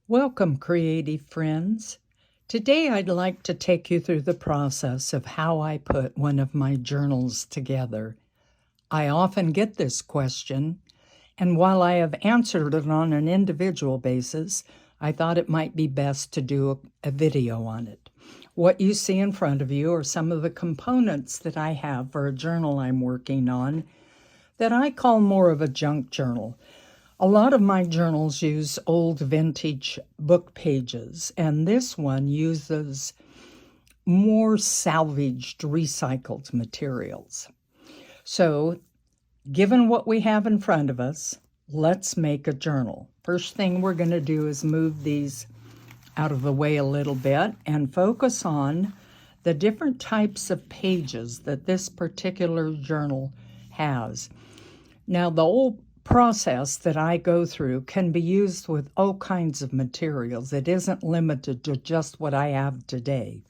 Welcome, creative friends. Today I'd like to take you through the process of how I put one of my journals together. I often get this question, and while I have answered it on an individual basis, I thought it might be best to do a video on it. What you see in front of you are some of the components that I have for a journal I'm working on that I call more of a junk journal. A lot of my journals use old vintage book pages, and this one uses more salvaged, recycled materials. So, given what we have in front of us, let's make a journal. First thing we're going to do is move these out of the way a little bit and focus on the different types of pages that this particular journal has. Now, the old process that I go through can be used with all kinds of materials. It isn't limited to just what I have today.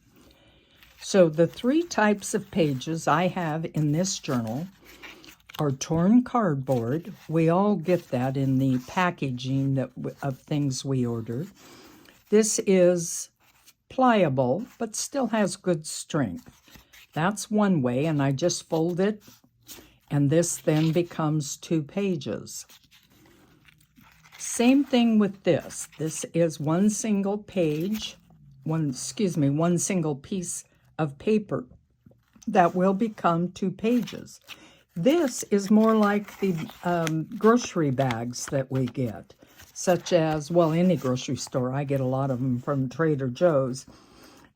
So the three types of pages I have in this journal are torn cardboard. We all get that in the packaging of things we order. This is pliable, but still has good strength. That's one way, and I just fold it, and this then becomes 2 pages. Same thing with this. This is one single page, one single piece of paper that will become 2 pages. This is more like the grocery bags that we get, such as, well, any grocery store. I get a lot of them from Trader Joe's,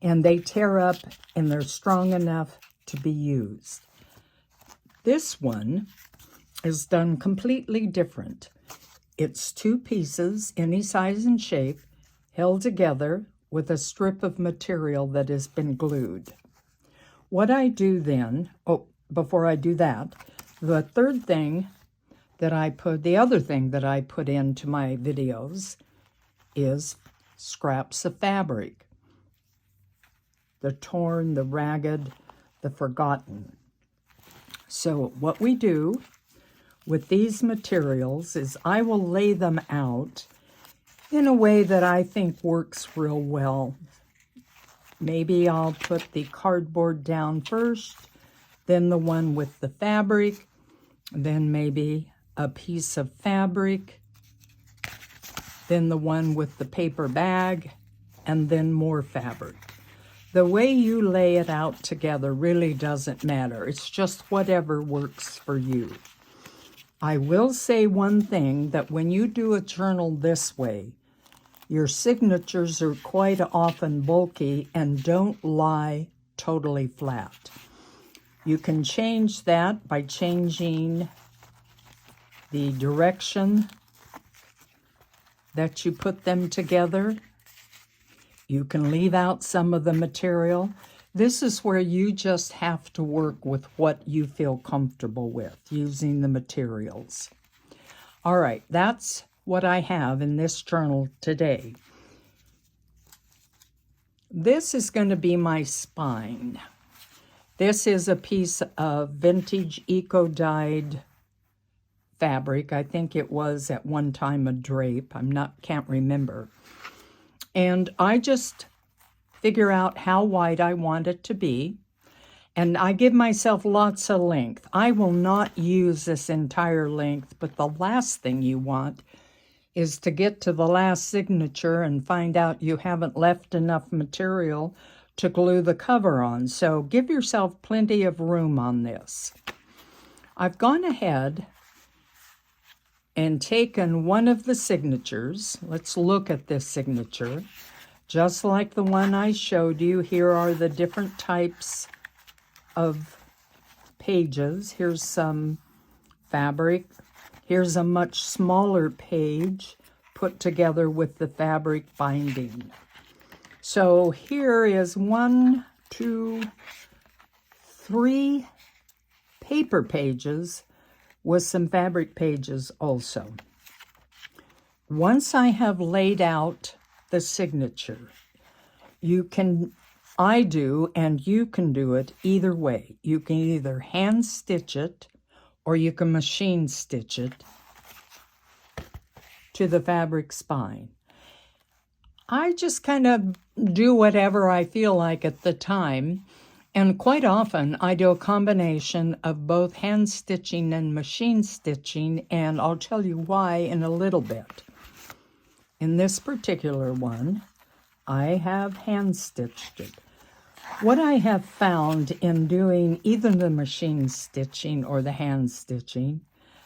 and they tear up and they're strong enough to be used. This one is done completely different. It's 2 pieces, any size and shape, held together with a strip of material that has been glued. What I do then, before I do that, the other thing that I put into my videos is scraps of fabric. The torn, the ragged, the forgotten. So what we do with these materials is I will lay them out in a way that I think works real well. Maybe I'll put the cardboard down first, then the one with the fabric, then maybe a piece of fabric, then the one with the paper bag, and then more fabric. The way you lay it out together really doesn't matter. It's just whatever works for you. I will say one thing, that when you do a journal this way, your signatures are quite often bulky and don't lie totally flat. You can change that by changing the direction that you put them together. You can leave out some of the material. This is where you just have to work with what you feel comfortable with, using the materials. All right, that's what I have in this journal today. This is going to be my spine. This is a piece of vintage eco-dyed fabric. I think it was at one time a drape. Can't remember. And I just figure out how wide I want it to be. And I give myself lots of length. I will not use this entire length, but the last thing you want is to get to the last signature and find out you haven't left enough material to glue the cover on. So give yourself plenty of room on this. I've gone ahead and taken one of the signatures. Let's look at this signature. Just like the one I showed you, here are the different types of pages. Here's some fabric. Here's a much smaller page put together with the fabric binding. So here is 1, 2, 3 paper pages with some fabric pages also. Once I have laid out the signature, I do, and you can do it either way. You can either hand stitch it or you can machine stitch it to the fabric spine. I just kind of do whatever I feel like at the time. And quite often I do a combination of both hand stitching and machine stitching, and I'll tell you why in a little bit. In this particular one, I have hand stitched it. What I have found in doing either the machine stitching or the hand stitching,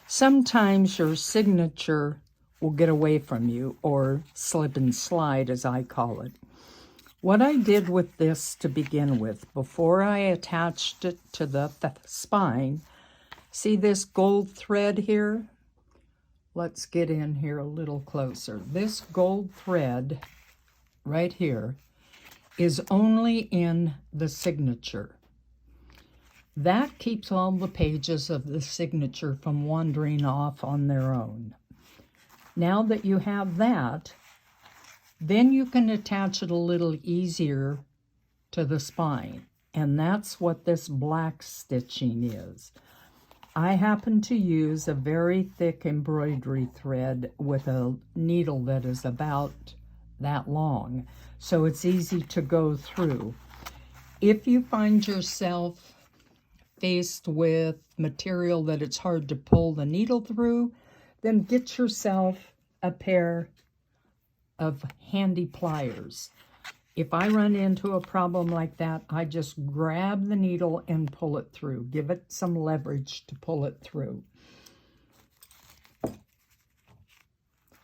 sometimes your signature will get away from you, or slip and slide as I call it. What I did with this to begin with, before I attached it to the spine, see this gold thread here? Let's get in here a little closer. This gold thread right here is only in the signature. That keeps all the pages of the signature from wandering off on their own. Now that you have that, then you can attach it a little easier to the spine. And that's what this black stitching is. I happen to use a very thick embroidery thread with a needle that is about that long, so it's easy to go through. If you find yourself faced with material that it's hard to pull the needle through, then get yourself a pair of handy pliers. If I run into a problem like that, I just grab the needle and pull it through. Give it some leverage to pull it through.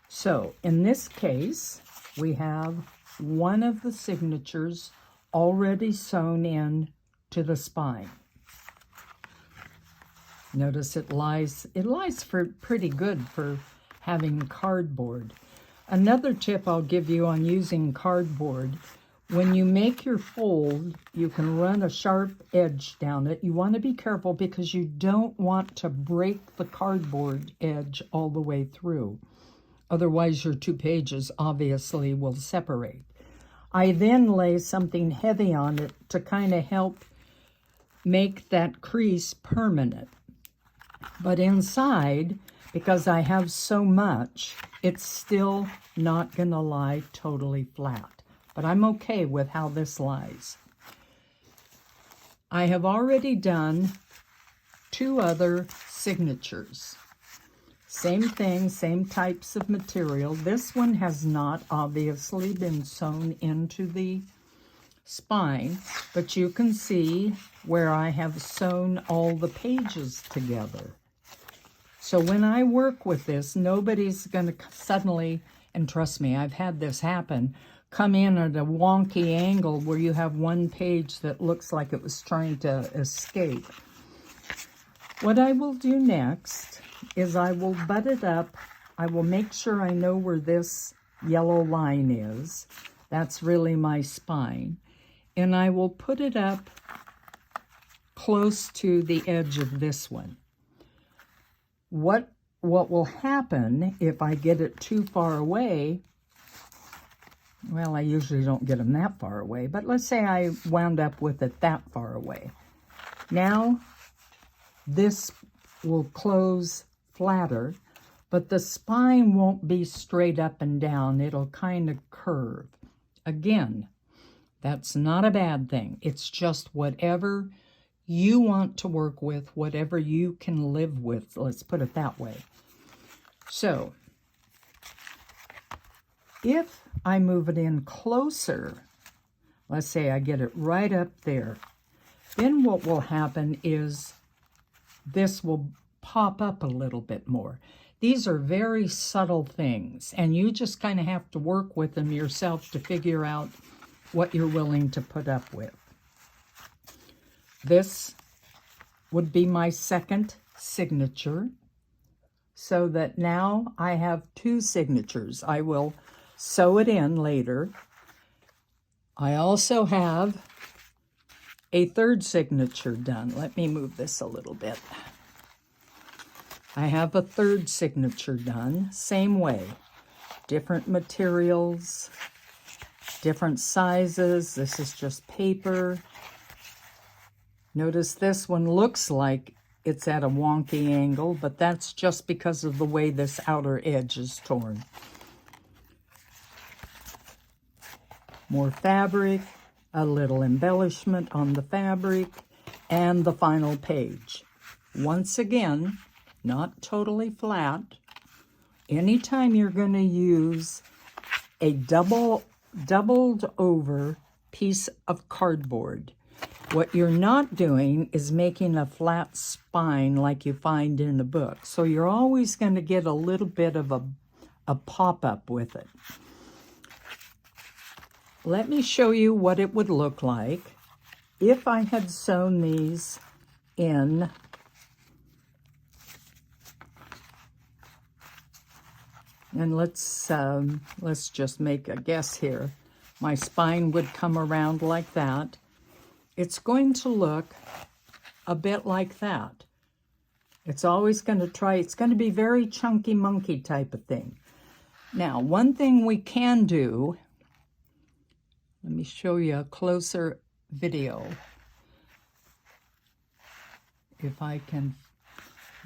So in this case, we have one of the signatures already sewn in to the spine. Notice it lies for pretty good for having cardboard. Another tip I'll give you on using cardboard, when you make your fold, you can run a sharp edge down it. You want to be careful because you don't want to break the cardboard edge all the way through. Otherwise, your two pages obviously will separate. I then lay something heavy on it to kind of help make that crease permanent. But inside, because I have so much, it's still not going to lie totally flat. But I'm okay with how this lies. I have already done 2 other signatures. Same thing, same types of material. This one has not obviously been sewn into the spine, but you can see where I have sewn all the pages together. So when I work with this, nobody's going to suddenly, and trust me, I've had this happen, come in at a wonky angle where you have one page that looks like it was trying to escape. What I will do next is I will butt it up. I will make sure I know where this yellow line is. That's really my spine. And I will put it up close to the edge of this one. What will happen if I get it too far away? Well, I usually don't get them that far away, but let's say I wound up with it that far away. Now, this will close flatter, but the spine won't be straight up and down. It'll kind of curve. Again, that's not a bad thing. It's just whatever you want to work with, whatever you can live with. Let's put it that way. So, if I move it in closer, let's say I get it right up there, then what will happen is this will pop up a little bit more. These are very subtle things, and you just kind of have to work with them yourself to figure out what you're willing to put up with. This would be my second signature, so that now I have 2 signatures. I will sew it in later. I also have a 3rd signature done. Let me move this a little bit. I have a 3rd signature done, same way. Different materials, different sizes. This is just paper. Notice this one looks like it's at a wonky angle, but that's just because of the way this outer edge is torn. more fabric, a little embellishment on the fabric, and the final page. Once again, not totally flat. Anytime you're going to use a doubled over piece of cardboard, what you're not doing is making a flat spine like you find in a book. So you're always going to get a little bit of a pop-up with it. Let me show you what it would look like if I had sewn these in and let's just make a guess here. My spine would come around like that. It's going to look a bit like that. It's always going to it's going to be very chunky monkey type of thing. Now, one thing we can do, let me show you a closer video. If I can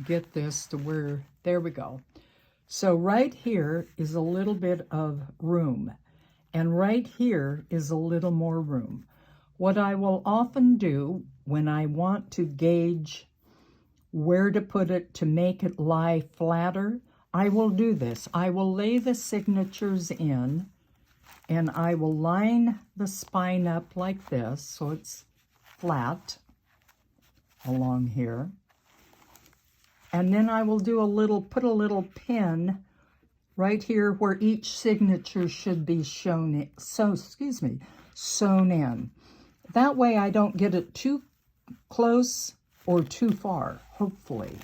get this to where, there we go. So right here is a little bit of room, and right here is a little more room. What I will often do when I want to gauge where to put it to make it lie flatter, I will do this. I will lay the signatures in, and I will line the spine up like this so it's flat along here. And then I will do put a little pin right here where each signature should be sewn in. That way I don't get it too close or too far, hopefully.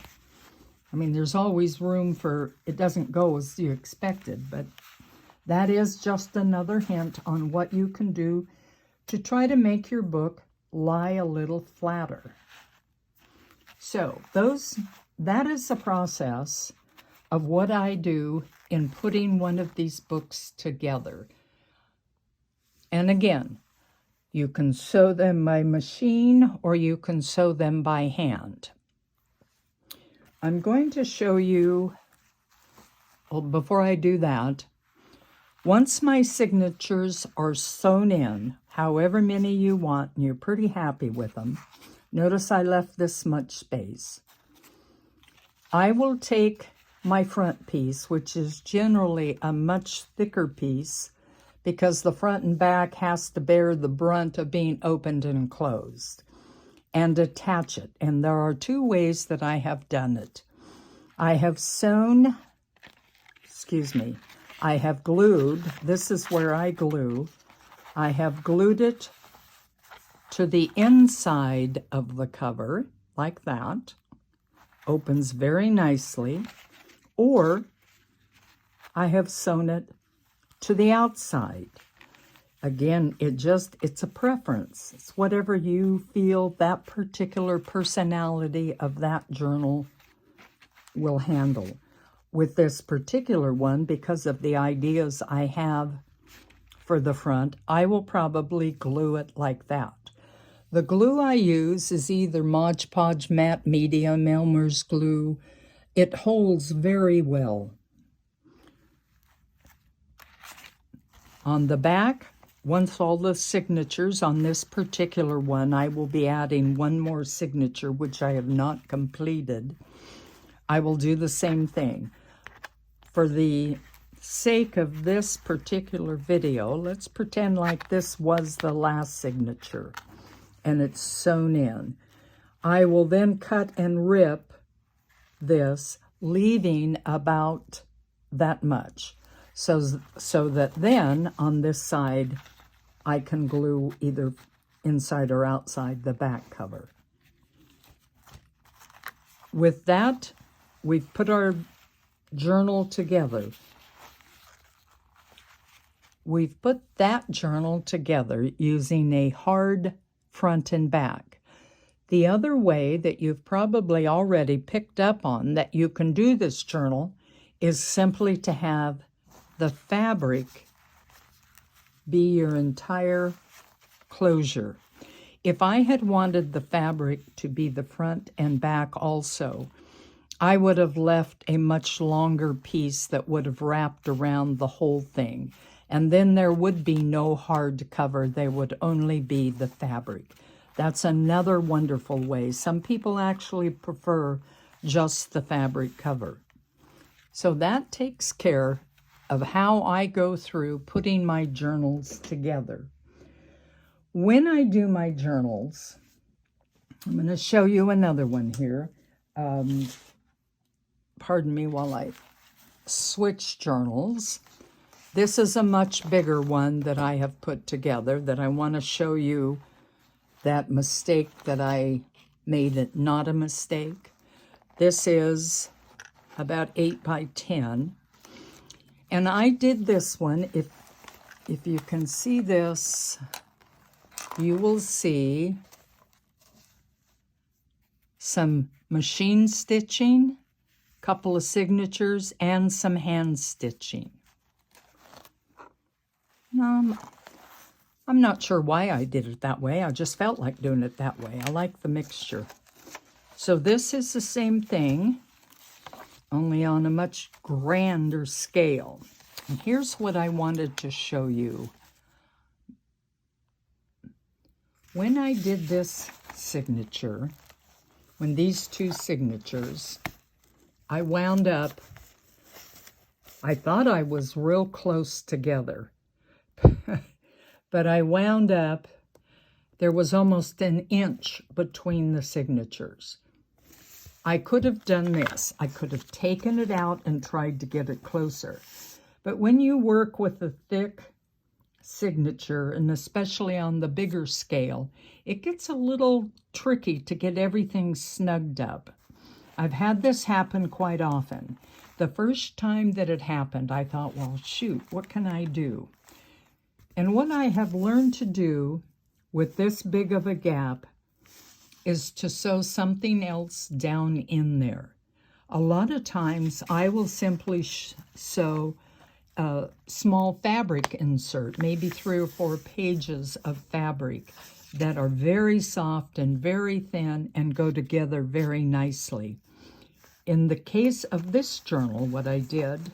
I mean, there's always room for it doesn't go as you expected, but that is just another hint on what you can do to try to make your book lie a little flatter. So that is the process of what I do in putting one of these books together. And again, you can sew them by machine or you can sew them by hand. I'm going to show you, well, before I do that, once my signatures are sewn in, however many you want, and you're pretty happy with them, notice I left this much space. I will take my front piece, which is generally a much thicker piece because the front and back has to bear the brunt of being opened and closed, and attach it. And there are two ways that I have done it. I have glued, this is where I glue. I have glued it to the inside of the cover, like that. Opens very nicely. Or I have sewn it to the outside. Again, it's a preference. It's whatever you feel that particular personality of that journal will handle. With this particular one, because of the ideas I have for the front, I will probably glue it like that. The glue I use is either Mod Podge Matte Medium, Elmer's glue. It holds very well. On the back, once all the signatures on this particular one, I will be adding one more signature, which I have not completed. I will do the same thing. For the sake of this particular video, let's pretend like this was the last signature and it's sewn in. I will then cut and rip this, leaving about that much, so that then on this side I can glue either inside or outside the back cover. With that, we've put our journal together. We've put that journal together using a hard front and back. The other way that you've probably already picked up on that you can do this journal is simply to have the fabric be your entire closure. If I had wanted the fabric to be the front and back also, I would have left a much longer piece that would have wrapped around the whole thing. And then there would be no hard cover. There would only be the fabric. That's another wonderful way. Some people actually prefer just the fabric cover. So that takes care of how I go through putting my journals together. When I do my journals, I'm going to show you another one here. Pardon me while I switch journals. This is a much bigger one that I have put together that I want to show you that mistake that I made it not a mistake. This is about 8 by 10. And I did this one. If you can see this, you will see some machine stitching, couple of signatures, and some hand stitching. I'm not sure why I did it that way. I just felt like doing it that way. I like the mixture. So this is the same thing, only on a much grander scale. And here's what I wanted to show you. When I did this signature, when these two signatures, I wound up, I thought I was real close together, but I wound up, there was almost an inch between the signatures. I could have done this. I could have taken it out and tried to get it closer. But when you work with a thick signature, and especially on the bigger scale, it gets a little tricky to get everything snugged up. I've had this happen quite often. The first time that it happened, I thought, well, shoot, what can I do? And what I have learned to do with this big of a gap is to sew something else down in there. A lot of times I will simply sew a small fabric insert, maybe 3 or 4 pages of fabric that are very soft and very thin and go together very nicely. In the case of this journal, what I did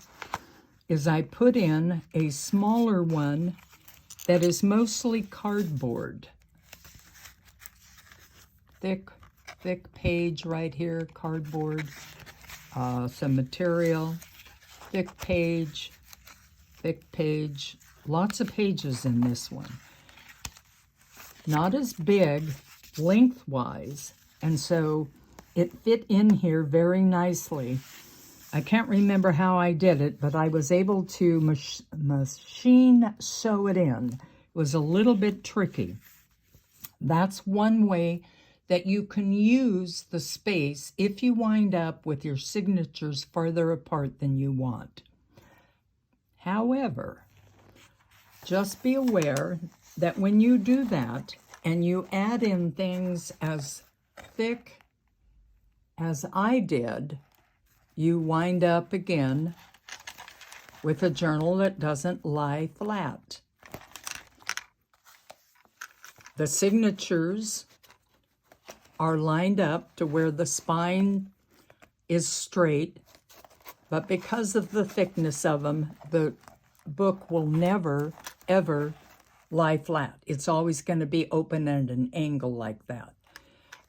is I put in a smaller one that is mostly cardboard. Thick page right here, cardboard, some material, thick page, lots of pages in this one. Not as big lengthwise, and so it fit in here very nicely. I can't remember how I did it, but I was able to machine sew it in. It was a little bit tricky. That's one way that you can use the space if you wind up with your signatures farther apart than you want. However, just be aware that when you do that and you add in things as thick as I did, you wind up again with a journal that doesn't lie flat. The signatures are lined up to where the spine is straight, but because of the thickness of them, the book will never, ever lie flat. It's always going to be open at an angle like that.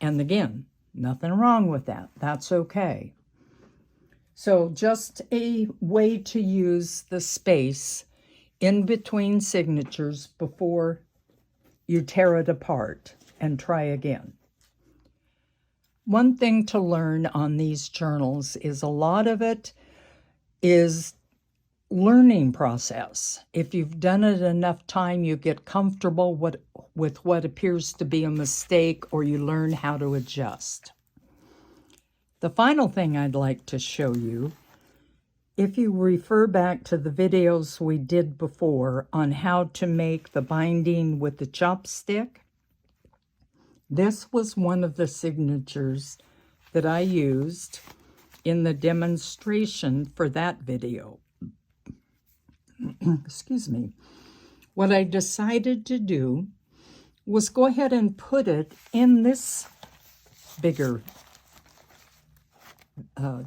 And again, nothing wrong with that. That's okay. So just a way to use the space in between signatures before you tear it apart and try again. One thing to learn on these journals is a lot of it is learning process. If you've done it enough time, you get comfortable with what appears to be a mistake, or you learn how to adjust. The final thing I'd like to show you, if you refer back to the videos we did before on how to make the binding with the chopstick, this was one of the signatures that I used in the demonstration for that video. Excuse me. What I decided to do was go ahead and put it in this bigger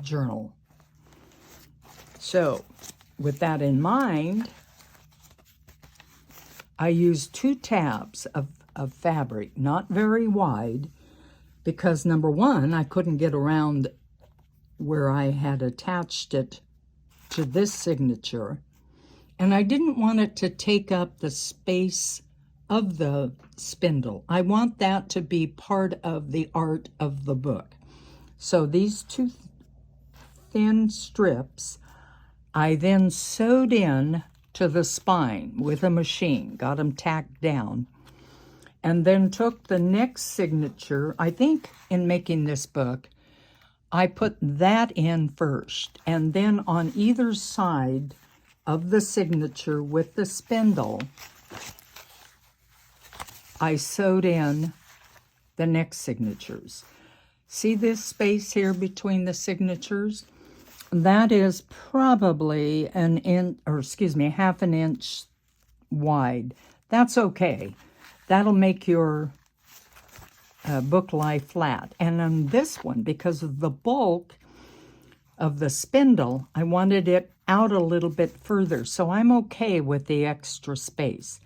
journal. So with that in mind, I used 2 tabs of fabric, not very wide, because number one, I couldn't get around where I had attached it to this signature, and I didn't want it to take up the space of the spindle. I want that to be part of the art of the book. So these 2 thin strips, I then sewed in to the spine with a machine, got them tacked down, and then took the next signature. I think in making this book, I put that in first, and then on either side of the signature with the spindle, I sewed in the next signatures. See this space here between the signatures? That is probably half an inch wide. That's okay. That'll make your book lie flat. And on this one, because of the bulk of the spindle, I wanted it out a little bit further, so I'm okay with the extra space.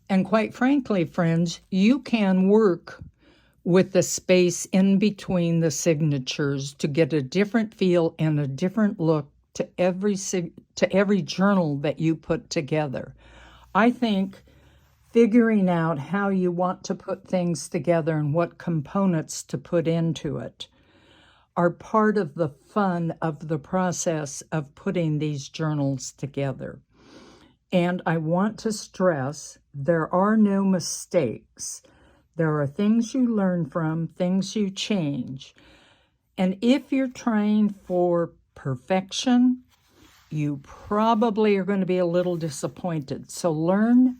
And quite frankly, friends, you can work with the space in between the signatures to get a different feel and a different look to every journal that you put together. I think figuring out how you want to put things together and what components to put into it are part of the fun of the process of putting these journals together. And I want to stress, there are no mistakes. There are things you learn from, things you change. And if you're trying for perfection, you probably are going to be a little disappointed. So learn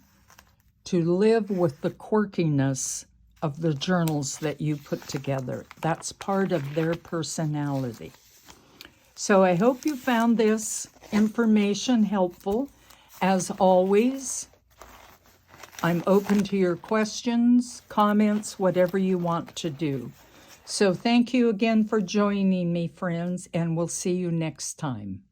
to live with the quirkiness of the journals that you put together. That's part of their personality. So I hope you found this information helpful. As always, I'm open to your questions, comments, whatever you want to do. So thank you again for joining me, friends, and we'll see you next time.